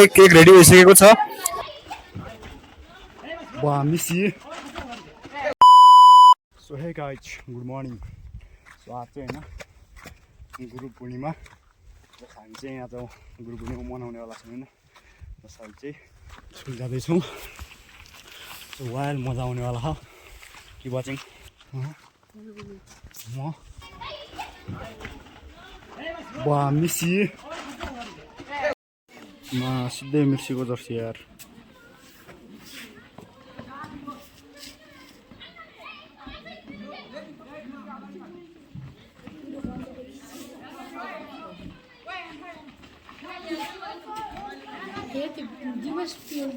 Cake ready भइसकेको छ। वाह मिसी। So hey guys good morning. So आज चाहिँ होइन गुरु पूर्णिमा, हामी चाहिँ आज गुरु पूर्णिमा मनाउनेवाला छौँ होइन। जसरी चाहिँ स्कुल जाँदैछौँ। सो वाइल मजा आउनेवाला हो कि वाचिङ म वाह मिसी। सिधै मिर्सीको जर्सी यार। You must feel the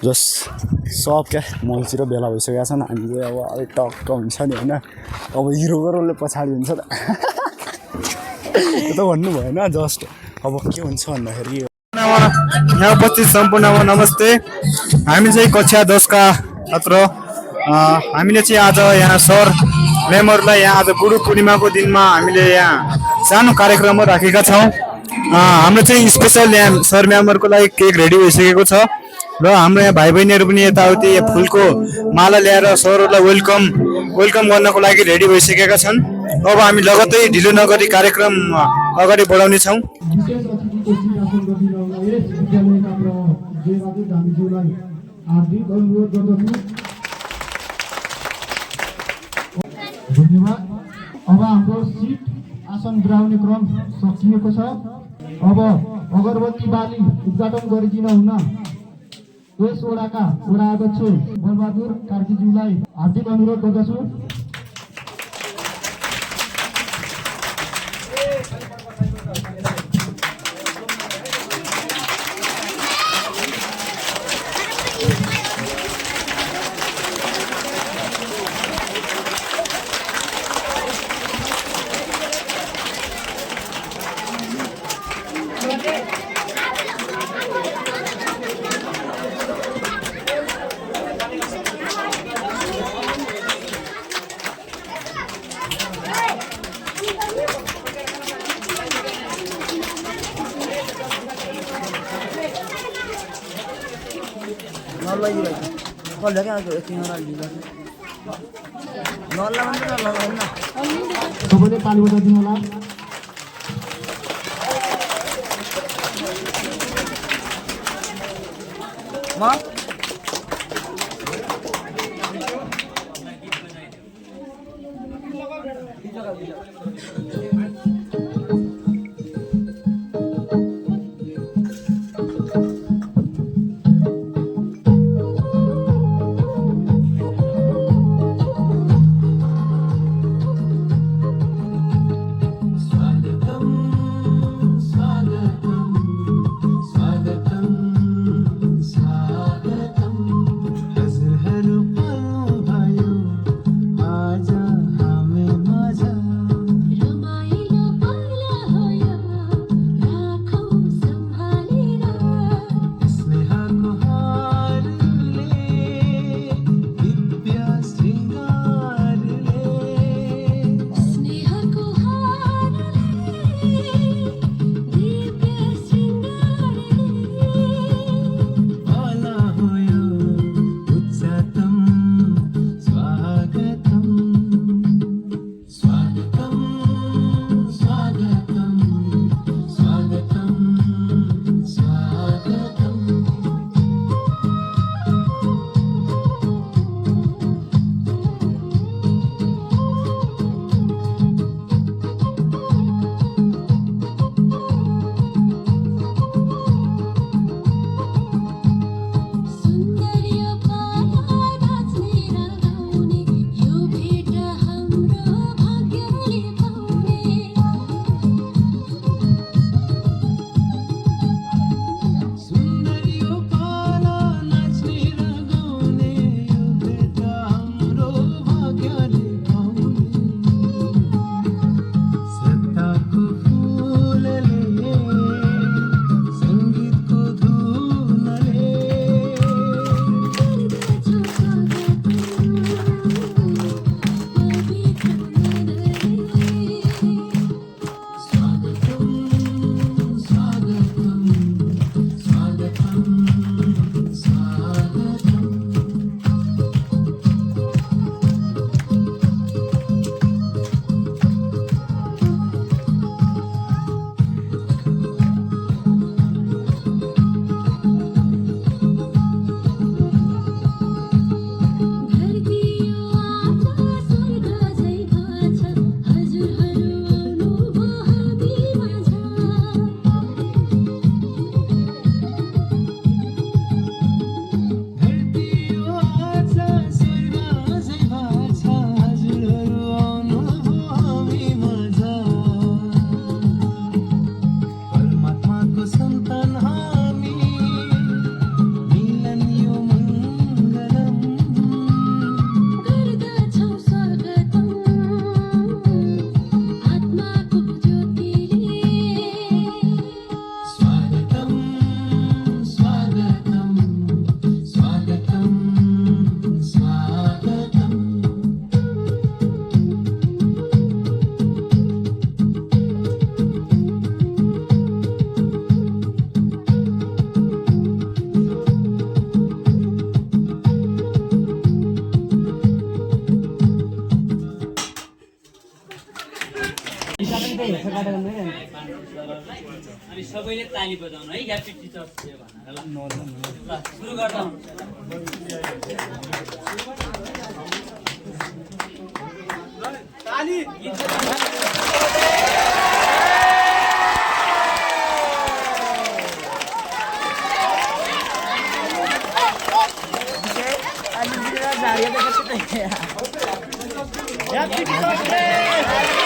जस सब क्या मल्छी र बेला भइसकेका छन्। हामी चाहिँ अब अलिक टक्क हुन्छ नि होइन। अब हिरोको रोलले पछाडि हुन्छ त त्यो त भन्नु भएन। जस्ट अब के हुन्छ भन्दाखेरि यहाँ उपस्थित सम्पूर्णमा नमस्ते। हामी चाहिँ कक्षा 10 का छात्र। हामीले चाहिँ आज यहाँ सर म्यामहरूलाई यहाँ आज गुरु पूर्णिमाको दिनमा हामीले यहाँ सानो कार्यक्रम राखेका छौँ। हाम्रो चाहिँ स्पेसल यहाँ सर म्यामहरूको लागि केक रेडी भइसकेको छ र हाम्रो यहाँ भाइ बहिनीहरू पनि यताउति फुलको माला ल्याएर सरहरूलाई वेलकम गर्नको लागि रेडी भइसकेका छन्। अब हामी लगत्तै ढिलो नगरी कार्यक्रम अगाडि बढाउनेछौँ। धन्यवाद। अब हाम्रो सिट आसन गराउने क्रम सकिएको छ। अब अगरबत्ती बाली उद्घाटन गरिदिन हुन यस वडाका वडा अध्यक्ष बलबहादुर कार्कीज्यूलाई हार्दिक अनुरोध गर्दछु। सबैले ताली बजाइदिनु होला। स्वागतम स्वागतम स्वागतम अनि सबैले ताली बजाउनु है ह्याप्पी टिचर्स डे भनेर ल सुरु गर्दा ताली Happy Teachers Day!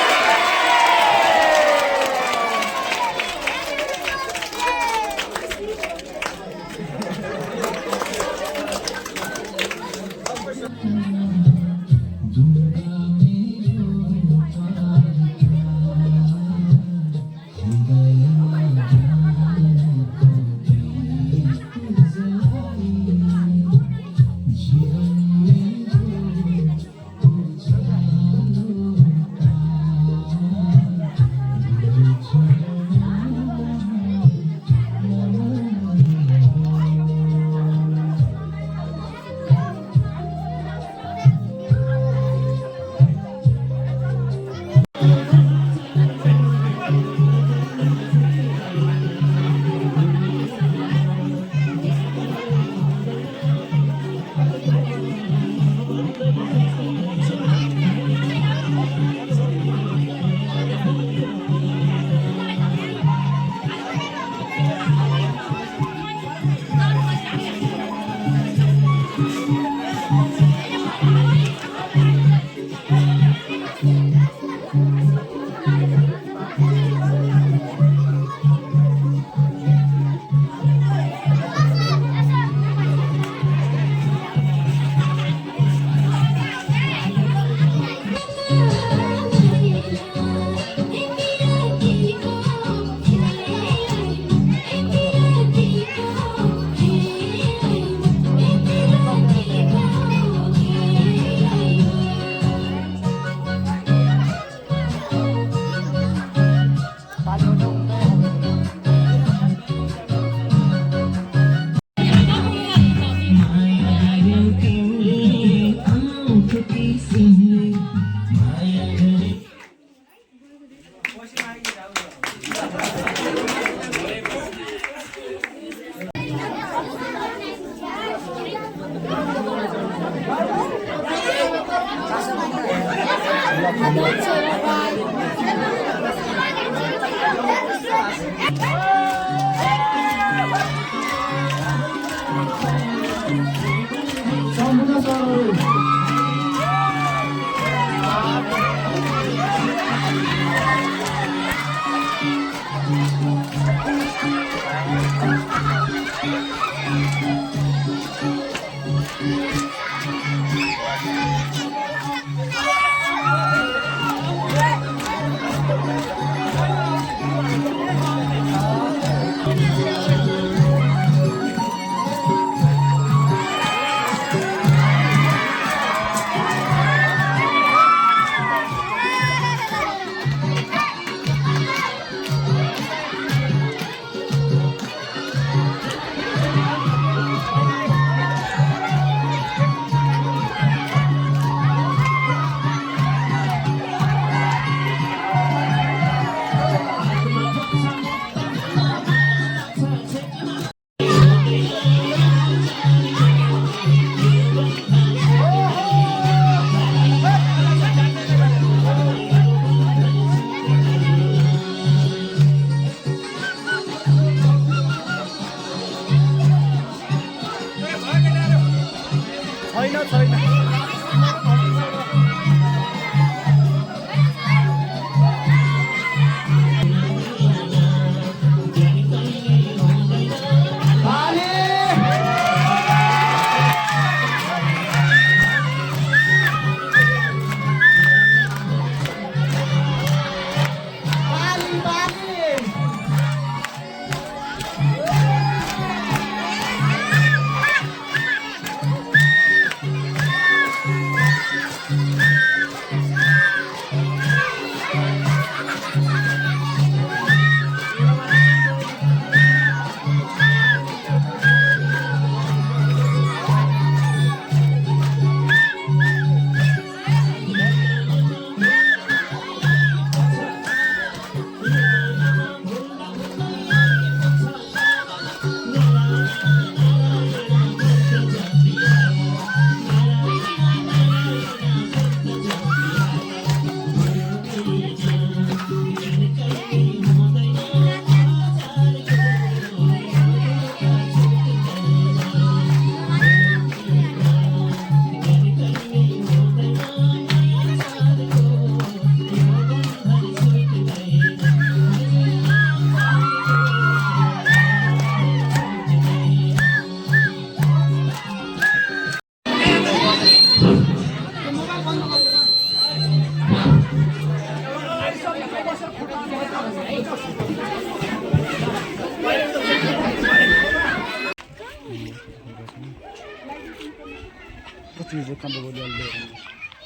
चीज़ है कंधे बोले ले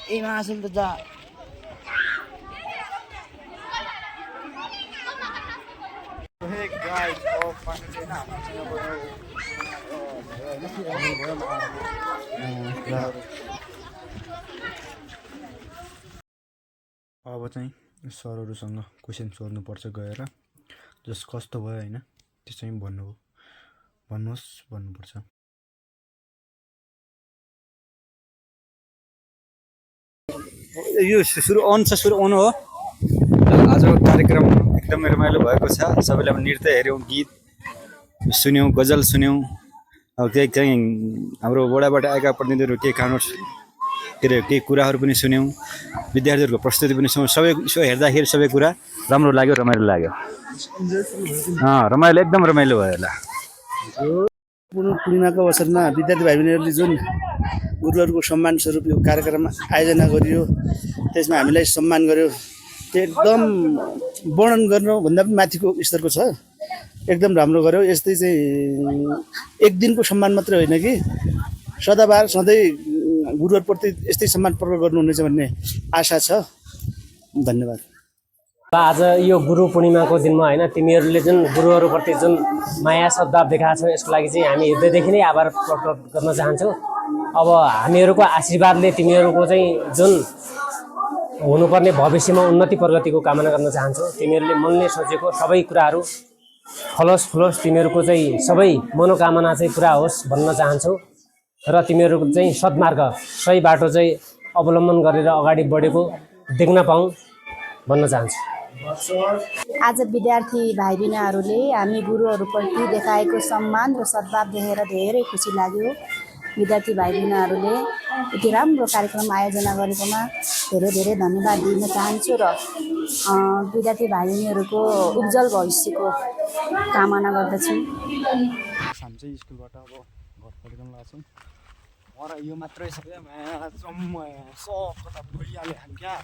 ए मासुल त जा हे गाइस ओ पानी छैन अब चाहिँ सरहरूसँग क्वेसन सोध्नुपर्छ गएर जस कस्तो भयो होइन त्यो चाहिँ भन्नुहोस् भन्नुपर्छ यो सुरु अन हो आजको कार्यक्रम एकदमै रमाइलो भएको छ सबैले अब नृत्य हेऱ्यौँ गीत सुन्यौँ गजल सुन्यौँ अब केही चाहिँ हाम्रो वडाबाट आएका प्रतिनिधिहरू केही कानुन के अरे केही कुराहरू पनि सुन्यौँ विद्यार्थीहरूको प्रस्तुति पनि सुन्यौँ सबै यसो हेर्दाखेरि सबै कुरा राम्रो लाग्यो रमाइलो लाग्यो रमाइलो एकदम रमाइलो भयो होला पूर्णिमाको अवसरमा विद्यार्थी भाइ बहिनीहरूले जुन गुरुहरूको सम्मान स्वरूप यो कार्यक्रम आयोजना गरियो त्यसमा हामीलाई सम्मान गर्यो त्यो एकदम वर्णन गर्नुभन्दा पनि माथिको स्तरको छ एकदम राम्रो गर्यो यस्तै चाहिँ एक दिनको सम्मान मात्रै होइन कि सदाबार सधैँ गुरुहरूप्रति यस्तै सम्मान प्रकट गर्नुहुनेछ भन्ने आशा छ धन्यवाद आज यो गुरु पूर्णिमाको दिनमा होइन तिमीहरूले जुन गुरुहरूप्रति जुन माया सद्भाव देखाएको छौ यसको लागि चाहिँ हामी हृदयदेखि नै आभार प्रकट गर्न चाहन्छौँ अब हामीहरूको आशीर्वादले तिमीहरूको चाहिँ जुन हुनुपर्ने भविष्यमा उन्नति प्रगतिको कामना गर्न चाहन्छौँ तिमीहरूले मनले सोचेको सबै कुराहरू फलोस् तिमीहरूको चाहिँ सबै मनोकामना चाहिँ पुरा होस् भन्न चाहन्छौँ र तिमीहरूको चाहिँ सद्मार्ग सही बाटो चाहिँ अवलम्बन गरेर अगाडि बढेको देख्न पाऊँ भन्न चाहन्छु आज विद्यार्थी भाइ बहिनीहरूले हामी गुरुहरूप्रति देखाएको सम्मान र सद्भाव देखेर धेरै खुसी लाग्यो विद्यार्थी भाइ बहिनीहरूले यति राम्रो कार्यक्रम आयोजना गरेकोमा धेरै धेरै धन्यवाद दिन चाहन्छु र विद्यार्थी भाइ बहिनीहरूको उज्जवल भविष्यको कामना गर्दछु हामी चाहिँ स्कुलबाट अब घर फर्कन लाग्छौँ र यो मात्रै सबै सब कता भइहाल्यो हामी क्या